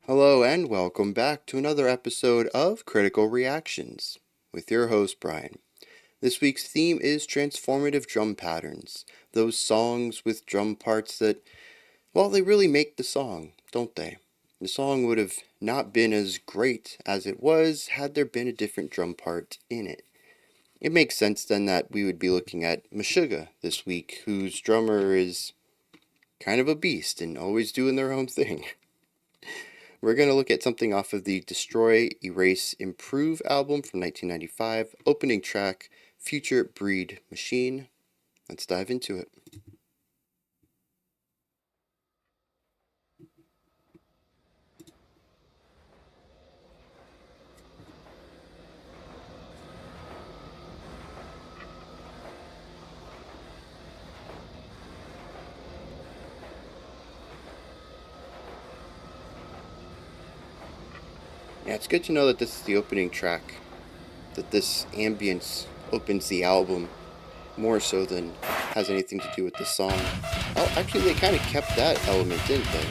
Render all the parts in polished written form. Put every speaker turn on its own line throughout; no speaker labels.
Hello and welcome back to another episode of Critical Reactions with your host Bryan. This week's theme is transformative drum patterns, those songs with drum parts that, well, they really make the song, don't they? The song would have not been as great as it was had there been a different drum part in it. It makes sense then that we would be looking at Meshuggah this week, whose drummer is kind of a beast and always doing their own thing. We're going to look at something off of the Destroy, Erase, Improve album from 1995, opening track, Future Breed Machine. Let's dive into it. Yeah, it's good to know that this is the opening track, that this ambience opens the album more so than has anything to do with the song. Oh, actually, they kind of kept that element, didn't they?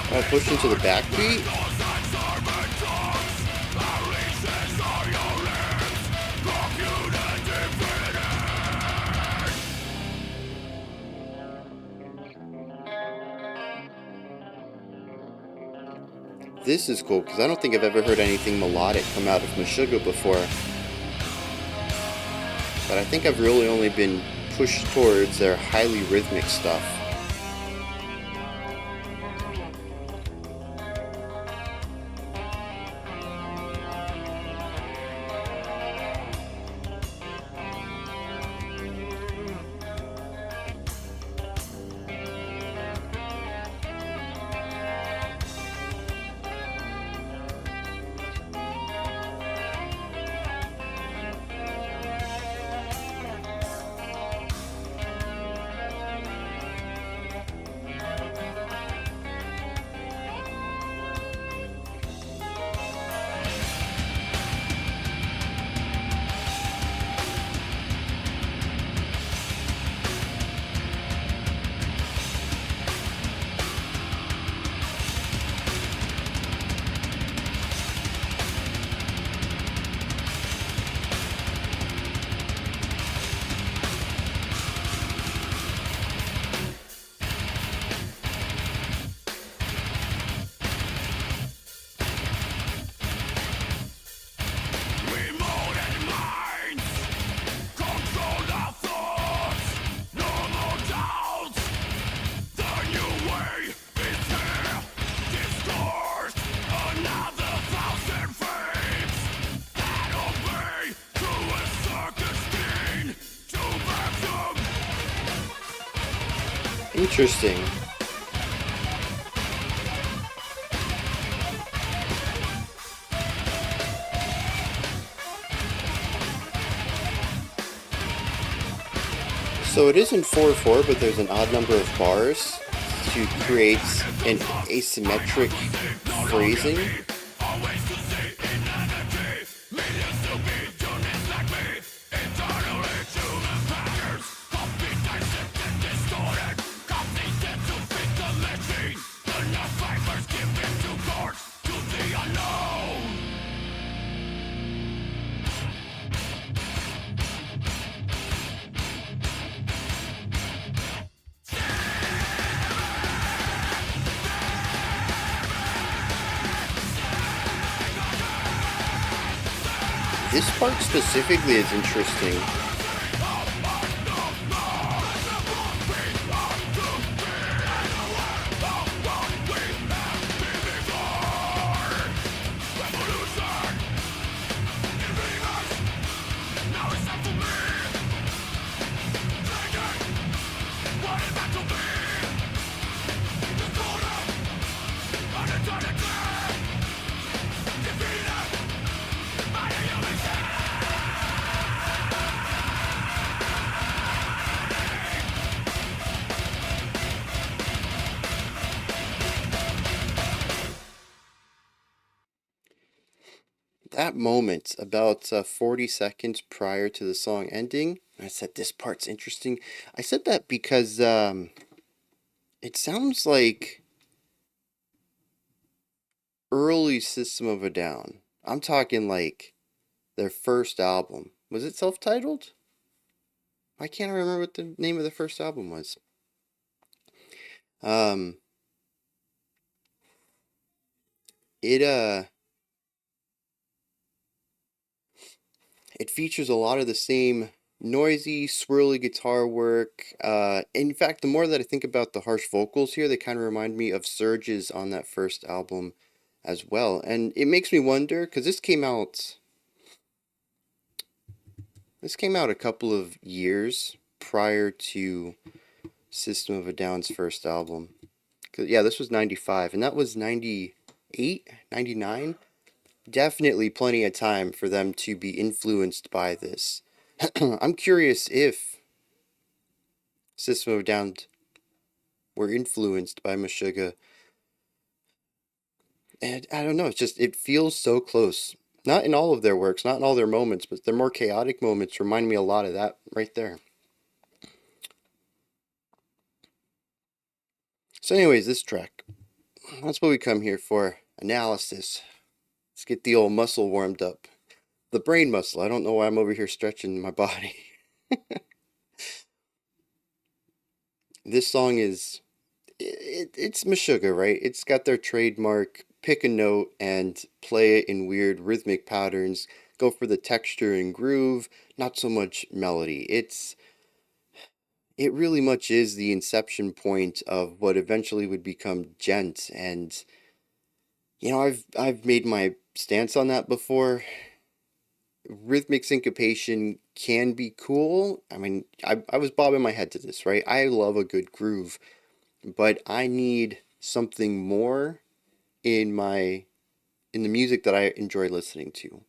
Oh, push into the backbeat? This is cool, because I don't think I've ever heard anything melodic come out of Meshuggah before. But I think I've really only been pushed towards their highly rhythmic stuff. Interesting. So it isn't 4/4, but there's an odd number of bars to create an asymmetric phrasing. This part specifically is interesting. That moment, about 40 seconds prior to the song ending, I said, this part's interesting. I said that because it sounds like early System of a Down. I'm talking like their first album. Was it self-titled? I can't remember what the name of the first album was. Um, it it features a lot of the same noisy, swirly guitar work. In fact, the more that I think about the harsh vocals here, they kind of remind me of Surge's on that first album as well. And it makes me wonder, because this came out a couple of years prior to System of a Down's first album. 'Cause, yeah, this was 95, and that was 98, 99. Definitely plenty of time for them to be influenced by this. I'm curious if System of a Down were influenced by Meshuggah. And I don't know, it feels so close. Not in all of their works, not in all their moments, but their more chaotic moments remind me a lot of that right there. So anyways, this track, that's what we come here for. Analysis. Let's get the old muscle warmed up. The brain muscle. I don't know why I'm over here stretching my body. This song is it's Meshuggah, right? It's got their trademark pick a note and play it in weird rhythmic patterns, go for the texture and groove, not so much melody. It really much is the inception point of what eventually would become djent, and I've made my stance on that before. Rhythmic syncopation can be cool. I mean, I was bobbing my head to this, right? I love a good groove, but I need something more in the music that I enjoy listening to.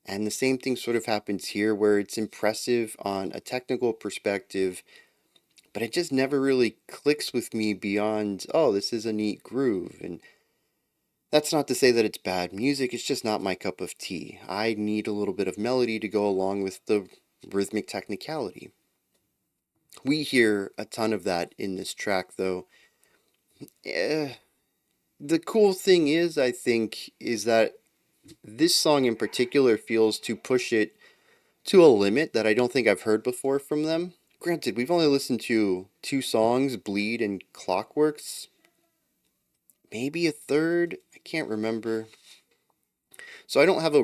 And the same thing sort of happens here where it's impressive on a technical perspective, but it just never really clicks with me beyond, oh, this is a neat groove. And that's not to say that it's bad music, it's just not my cup of tea. I need a little bit of melody to go along with the rhythmic technicality. We hear a ton of that in this track, though. The cool thing is, I think, is that this song in particular feels to push it to a limit that I don't think I've heard before from them. Granted, we've only listened to two songs, Bleed and Clockworks. Maybe a third, I can't remember. So I don't have a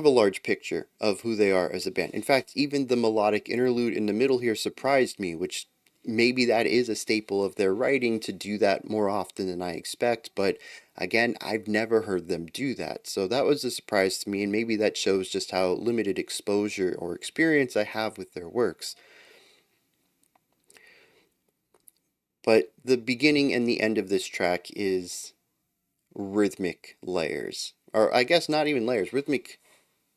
large picture of who they are as a band. In fact, even the melodic interlude in the middle here surprised me, which maybe that is a staple of their writing to do that more often than I expect, but again, I've never heard them do that. So that was a surprise to me, and maybe that shows just how limited exposure or experience I have with their works. But the beginning and the end of this track is rhythmic layers. Or I guess not even layers, rhythmic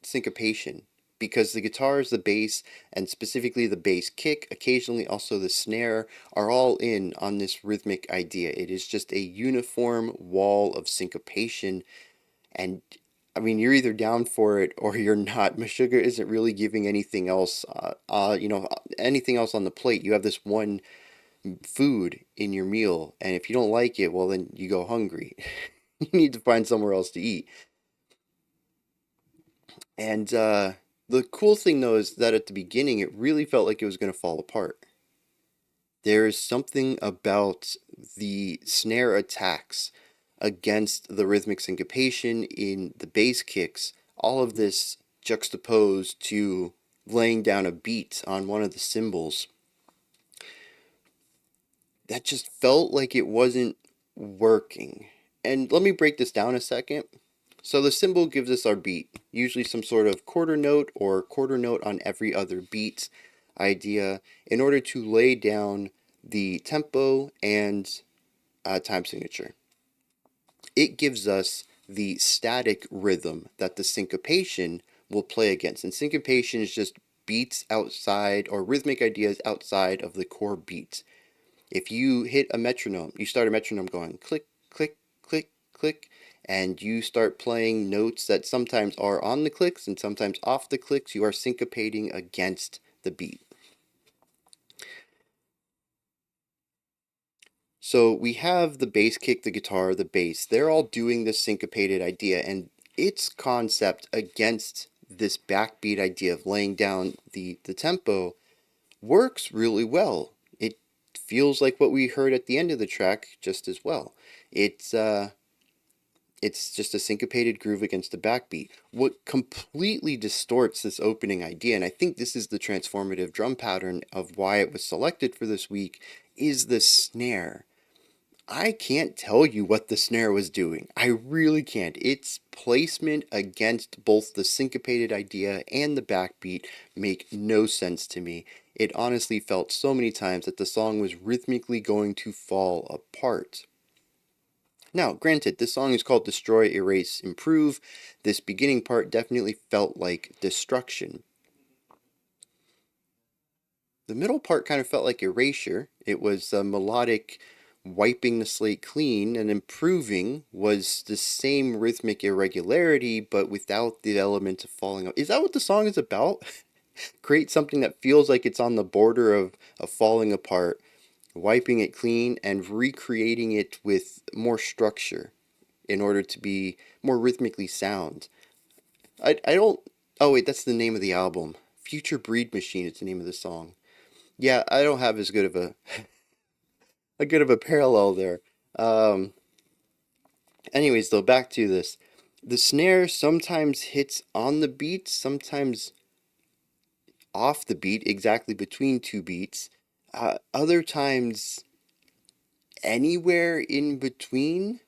syncopation. because the guitars, the bass, and specifically the bass kick, occasionally also the snare, are all in on this rhythmic idea. It is just a uniform wall of syncopation, and I mean, you're either down for it or you're not. Meshuggah isn't really giving anything else, anything else on the plate. You have this one food in your meal, and if you don't like it, well, then you go hungry. You need to find somewhere else to eat. And the cool thing, though, is that at the beginning, it really felt like it was going to fall apart. There is something about the snare attacks against the rhythmic syncopation in the bass kicks, all of this juxtaposed to laying down a beat on one of the cymbals, that just felt like it wasn't working. And let me break this down a second. So the cymbal gives us our beat, usually some sort of quarter note or quarter note on every other beat idea, in order to lay down the tempo and time signature. It gives us the static rhythm that the syncopation will play against. And syncopation is just beats outside, or rhythmic ideas outside of the core beat. If you hit a metronome, you start a metronome going click, click, click, click, and you start playing notes that sometimes are on the clicks and sometimes off the clicks, you are syncopating against the beat. So we have the bass kick, the guitar, the bass. They're all doing this syncopated idea, and its concept against this backbeat idea of laying down the tempo works really well. It feels like what we heard at the end of the track just as well. It's just a syncopated groove against a backbeat. What completely distorts this opening idea, and I think this is the transformative drum pattern of why it was selected for this week, is the snare. I can't tell you what the snare was doing. I really can't. Its placement against both the syncopated idea and the backbeat make no sense to me. It honestly felt so many times that the song was rhythmically going to fall apart. Now, granted, this song is called Destroy, Erase, Improve. This beginning part definitely felt like destruction. The middle part kind of felt like erasure. It was a melodic wiping the slate clean, and improving was the same rhythmic irregularity, but without the element of falling off. Is that what the song is about? Create something that feels like it's on the border of falling apart, wiping it clean, and recreating it with more structure in order to be more rhythmically sound. I don't. Oh, wait, that's the name of the album. Future Breed Machine is the name of the song. Yeah, I don't have as good of a parallel there. Um, Anyways, though, back to this. The snare sometimes hits on the beat, sometimes off the beat, exactly between two beats. Other times anywhere in between.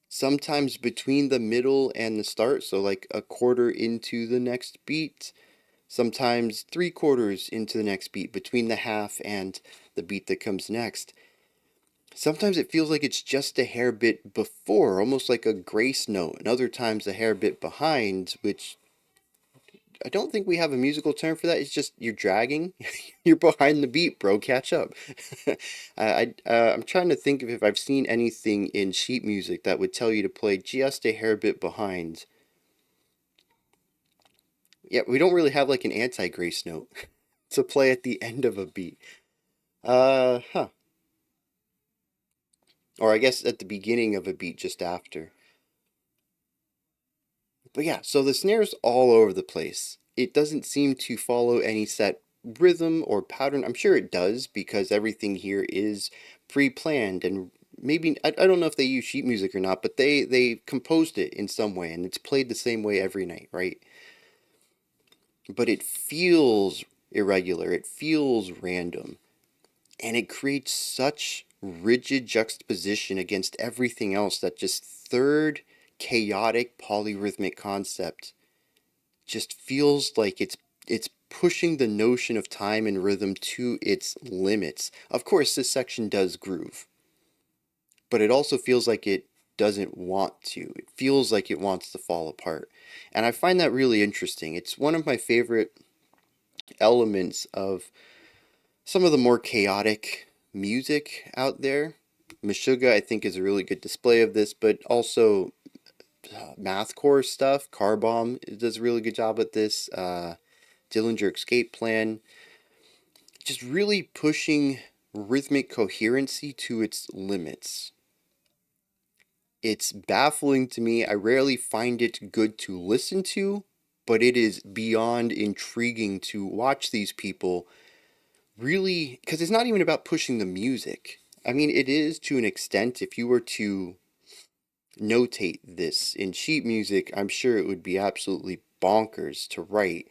Sometimes between the middle and the start, so like a quarter into the next beat. Sometimes 3/4 into the next beat, between the half and the beat that comes next. Sometimes it feels like it's just a hair bit before, almost like a grace note, and other times a hair bit behind, which I don't think we have a musical term for that. It's just you're dragging. You're behind the beat, bro. Catch up. I'm trying to think of if I've seen anything in sheet music that would tell you to play just a hair bit behind. Yeah, we don't really have like an anti-grace note to play at the end of a beat. Huh. Or I guess at the beginning of a beat just after. But yeah, so the snare's all over the place. It doesn't seem to follow any set rhythm or pattern. I'm sure it does because everything here is pre-planned, and maybe I don't know if they use sheet music or not, but they composed it in some way and it's played the same way every night, right? But it feels irregular. It feels random. And it creates such rigid juxtaposition against everything else that just third chaotic polyrhythmic concept just feels like it's pushing the notion of time and rhythm to its limits. Of course, this section does groove, but it also feels like doesn't want to. It feels like it wants to fall apart. And I find that really interesting. It's one of my favorite elements of some of the more chaotic music out there. Meshuggah, I think, is a really good display of this, but also mathcore stuff. Car Bomb does a really good job with this. Dillinger Escape Plan, just really pushing rhythmic coherency to its limits. It's baffling to me. I rarely find it good to listen to, but it is beyond intriguing to watch these people really, because it's not even about pushing the music. I mean, it is to an extent. If you were to notate this in sheet music, I'm sure it would be absolutely bonkers to write.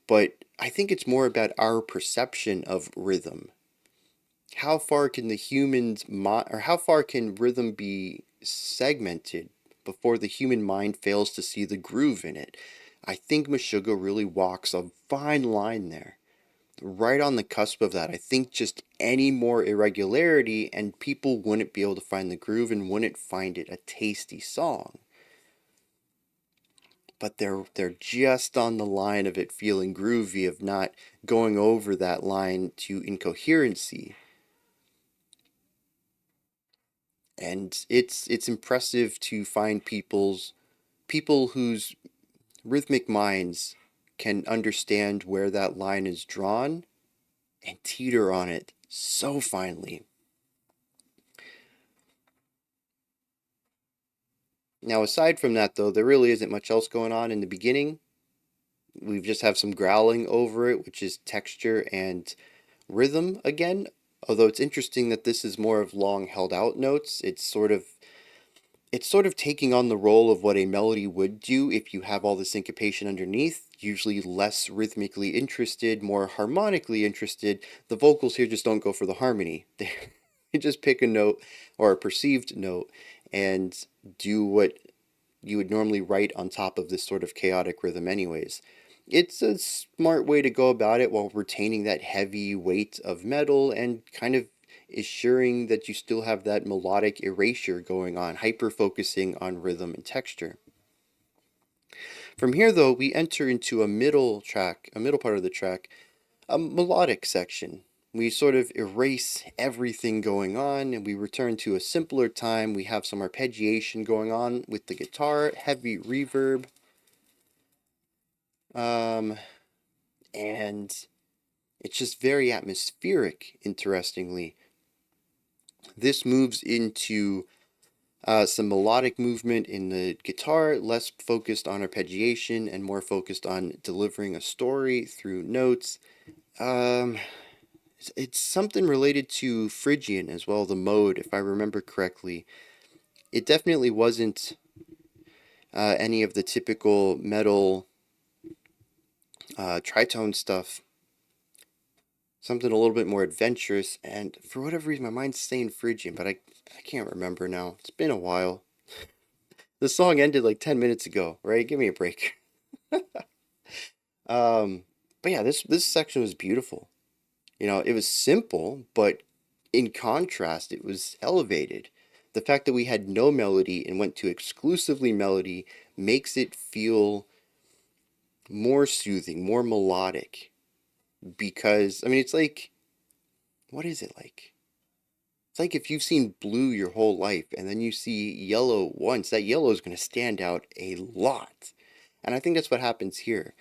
But I think it's more about our perception of rhythm. How far can the human's mind, or how far can rhythm be segmented before the human mind fails to see the groove in it? I think Meshuggah really walks a fine line there, right on the cusp of that. I think just any more irregularity and people wouldn't be able to find the groove and wouldn't find it a tasty song. But they're just on the line of it feeling groovy, of not going over that line to incoherency. And it's impressive to find people whose rhythmic minds can understand where that line is drawn and teeter on it so finely. Now, aside from that, though, there really isn't much else going on in the beginning. We just have some growling over it, which is texture and rhythm again. Although it's interesting that this is more of long held out notes. It's sort of taking on the role of what a melody would do if you have all the syncopation underneath, usually less rhythmically interested, more harmonically interested. The vocals here just don't go for the harmony. They just pick a note or a perceived note and do what you would normally write on top of this sort of chaotic rhythm anyways. It's a smart way to go about it while retaining that heavy weight of metal and kind of assuring that you still have that melodic erasure going on, hyper focusing on rhythm and texture. From here, though, we enter into a middle part of the track, a melodic section. We sort of erase everything going on and we return to a simpler time. We have some arpeggiation going on with the guitar, heavy reverb, um, and it's just very atmospheric, interestingly. This moves into some melodic movement in the guitar, less focused on arpeggiation and more focused on delivering a story through notes. Um, it's something related to Phrygian as well, the mode, if I remember correctly. It definitely wasn't any of the typical metal tritone stuff. Something a little bit more adventurous, and for whatever reason, my mind's saying Phrygian, but I can't remember now. It's been a while. The song ended like 10 minutes ago, right? Give me a break. Um, but yeah, this section was beautiful. You know, it was simple, but in contrast, it was elevated. The fact that we had no melody and went to exclusively melody makes it feel more soothing, more melodic. Because, I mean, it's like, what is it like? It's like if you've seen blue your whole life and then you see yellow once, that yellow is going to stand out a lot. And I think that's what happens here.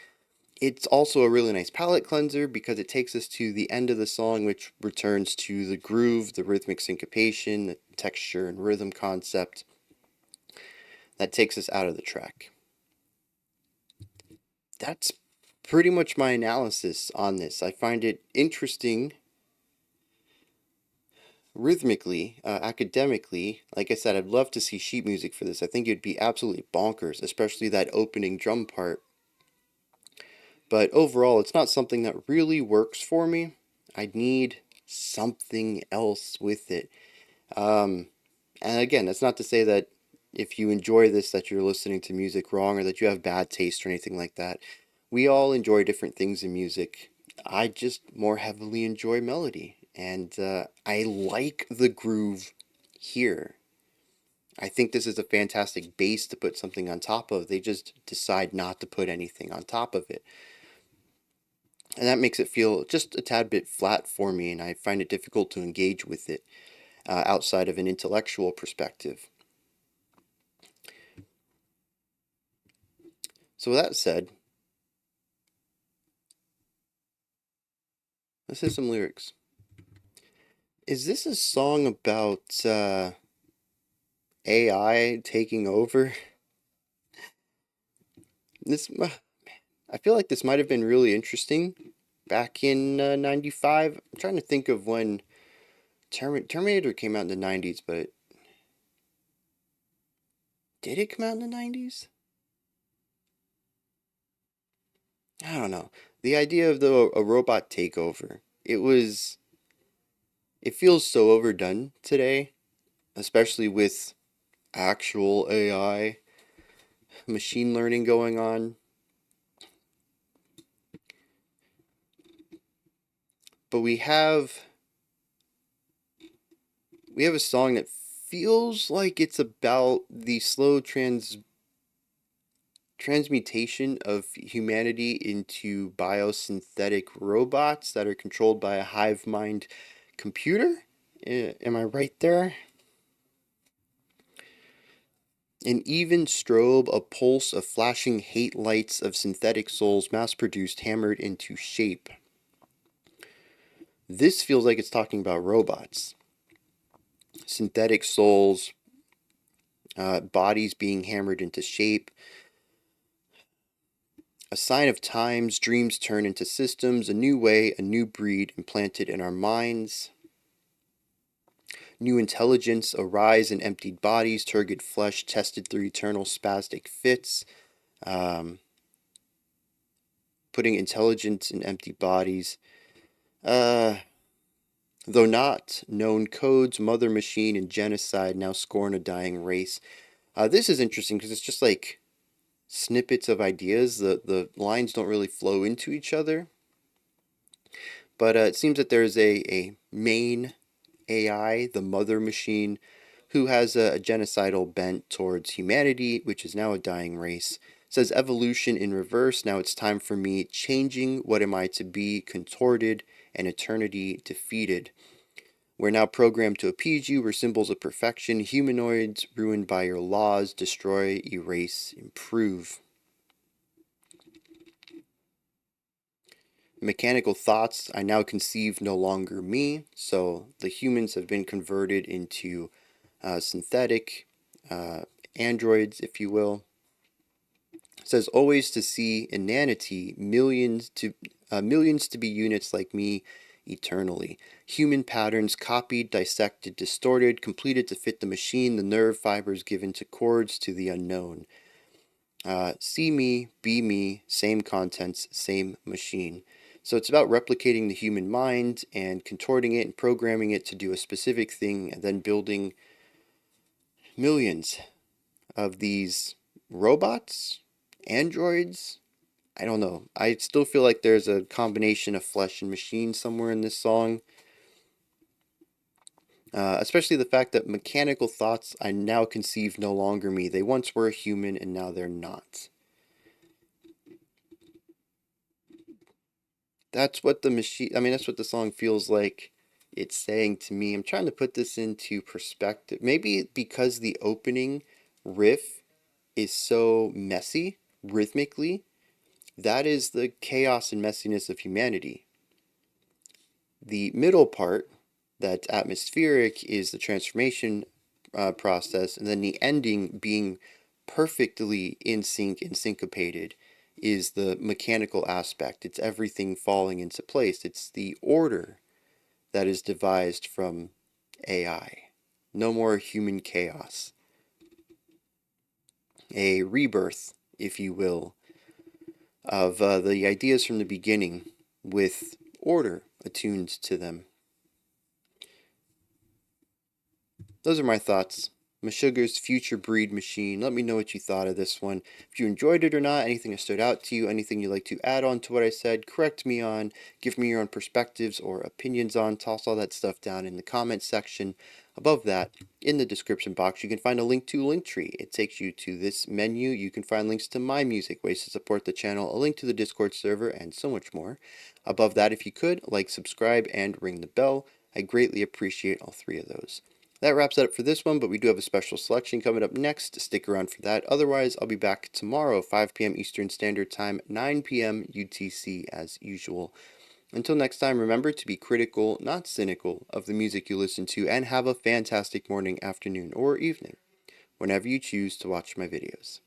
It's also a really nice palette cleanser because it takes us to the end of the song, which returns to the groove, the rhythmic syncopation, the texture and rhythm concept that takes us out of the track. That's pretty much my analysis on this. I find it interesting rhythmically, academically. Like I said, I'd love to see sheet music for this. I think it'd be absolutely bonkers, especially that opening drum part. But overall, it's not something that really works for me. I need something else with it. Um, and again, that's not to say that if you enjoy this, that you're listening to music wrong or that you have bad taste or anything like that. We all enjoy different things in music. I just more heavily enjoy melody, and I like the groove here. I think this is a fantastic base to put something on top of. They just decide not to put anything on top of it. And that makes it feel just a tad bit flat for me, and I find it difficult to engage with it outside of an intellectual perspective. So, with that said, let's hit some lyrics. Is this a song about AI taking over? This, I feel like this might have been really interesting back in '95. I'm trying to think of when Terminator came out in the '90s, but did it come out in the '90s? I don't know. The idea of a robot takeover. It feels so overdone today, especially with actual AI, machine learning going on. But we have a song that feels like it's about the slow transmutation of humanity into biosynthetic robots that are controlled by a hive mind computer. Am I right there? An even strobe, a pulse of flashing hate lights of synthetic souls mass produced, hammered into shape. This feels like it's talking about robots. Synthetic souls, bodies being hammered into shape. A sign of times, dreams turn into systems, a new way, a new breed implanted in our minds. New intelligence arise in emptied bodies, turgid flesh tested through eternal spastic fits. Putting intelligence in empty bodies. Though not known codes, mother machine and genocide now scorn a dying race. This is interesting because it's just like snippets of ideas. The lines don't really flow into each other. But it seems that there's a main AI, the mother machine, who has a genocidal bent towards humanity, which is now a dying race. It says evolution in reverse. Now it's time for me changing. What am I to be? Contorted and eternity defeated. We're now programmed to appease you. We're symbols of perfection. Humanoids ruined by your laws. Destroy, erase, improve. Mechanical thoughts, I now conceive no longer me. So the humans have been converted into synthetic androids, if you will. It says always to see inanity, millions to be units like me eternally. Human patterns copied, dissected, distorted, completed to fit the machine, the nerve fibers given to cords to the unknown. See me, be me, same contents, same machine. So it's about replicating the human mind and contorting it and programming it to do a specific thing and then building millions of these robots, androids. I don't know. I still feel like there's a combination of flesh and machine somewhere in this song. Especially the fact that mechanical thoughts I now conceive no longer me. They once were human and now they're not. That's what the machine, I mean, that's what the song feels like it's saying to me. I'm trying to put this into perspective. Maybe because the opening riff is so messy rhythmically, that is the chaos and messiness of humanity. The middle part, that's atmospheric, is the transformation process, and then the ending being perfectly in sync and syncopated is the mechanical aspect. It's everything falling into place. It's the order that is devised from AI. No more human chaos. A rebirth, if you will, of the ideas from the beginning with order attuned to them. Those are my thoughts. Meshuggah's Future Breed Machine. Let me know what you thought of this one. If you enjoyed it or not, anything that stood out to you, anything you'd like to add on to what I said, correct me on, give me your own perspectives or opinions on, toss all that stuff down in the comment section Above that, in the description box, you can find a link to Linktree. It takes you to this menu. You can find links to my music, ways to support the channel, a link to the Discord server, and so much more. Above that, if you could, like, subscribe, and ring the bell. I greatly appreciate all three of those. That wraps it up for this one, but we do have a special selection coming up next. Stick around for that. Otherwise, I'll be back tomorrow, 5 p.m. Eastern Standard Time, 9 p.m. UTC as usual. Until next time, remember to be critical, not cynical, of the music you listen to, and have a fantastic morning, afternoon, or evening, whenever you choose to watch my videos.